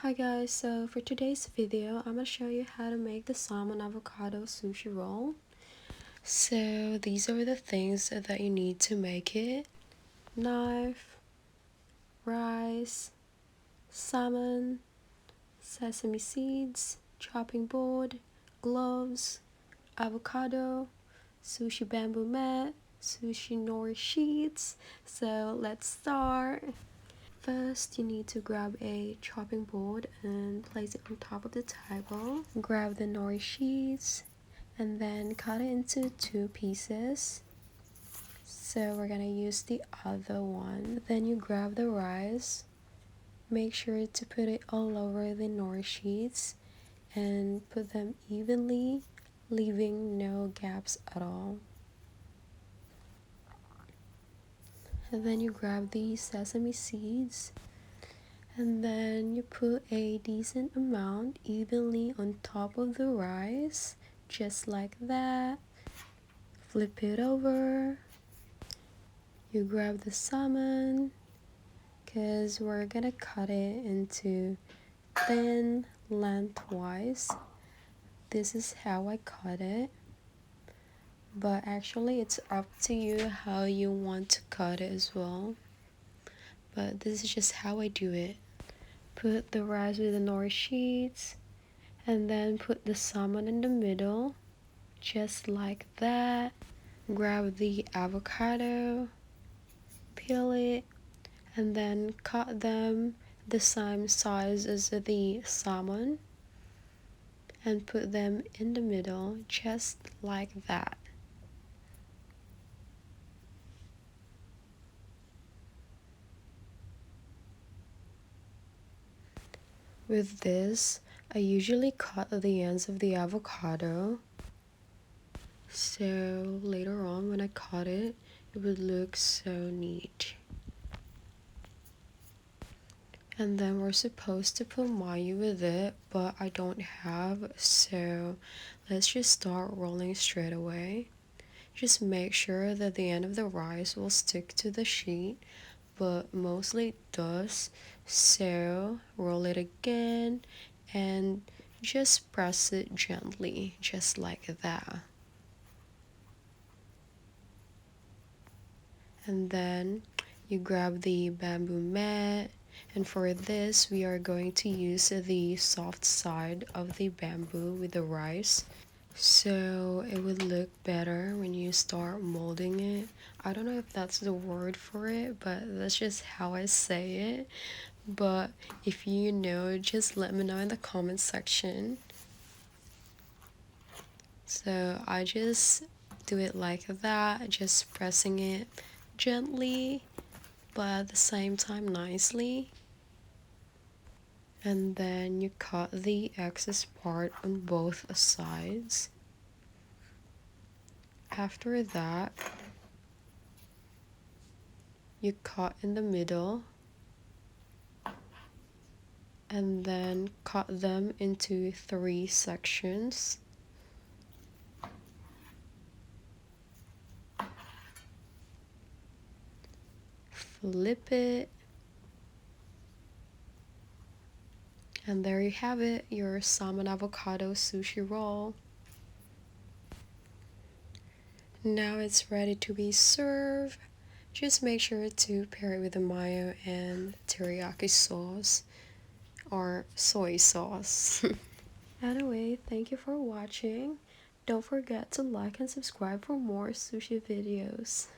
Hi guys, so for today's video, I'm gonna show you how to make the salmon avocado sushi roll. So these are the things that you need to make it: knife, rice, salmon, sesame seeds, chopping board, gloves, avocado, sushi bamboo mat, sushi nori sheets. So let's start. First, you need to grab a chopping board and place it on top of the table. Grab the nori sheets and then cut it into 2 pieces. So we're gonna use the other one. Then you grab the rice. Make sure to put it all over the nori sheets and put them evenly, leaving no gaps at all. And then you grab the sesame seeds. And then you put a decent amount evenly on top of the rice, just like that. Flip it over. You grab the salmon, because we're gonna cut it into thin lengthwise. This is how I cut it, but actually it's up to you how you want to cut it as well. But this is just how I do it. Put the rice with the nori sheets, and then put the salmon in the middle, just like that. Grab the avocado, peel it, and then cut them the same size as the salmon and put them in the middle, just like that. With this, I usually cut the ends of the avocado, so later on when I cut it, it would look so neat. And then we're supposed to put mayo with it, but I don't have, so let's just start rolling straight away. Just make sure that the end of the rice will stick to the sheet, but mostly it does. So roll it again and just press it gently, just like that. And then you grab the bamboo mat, and for this we are going to use the soft side of the bamboo with the rice, so it would look better when you start molding it. I don't know if that's the word for it, but that's just how I say it. But if you know, just let me know in the comment section. So I just do it like that, just pressing it gently but at the same time nicely. And then you cut the excess part on both sides. After that, you cut in the middle and then cut them into 3 sections. Flip it, and there you have it, your salmon avocado sushi roll. Now it's ready to be served. Just make sure to pair it with the mayo and teriyaki sauce or soy sauce. Anyway, thank you for watching. Don't forget to like and subscribe for more sushi videos.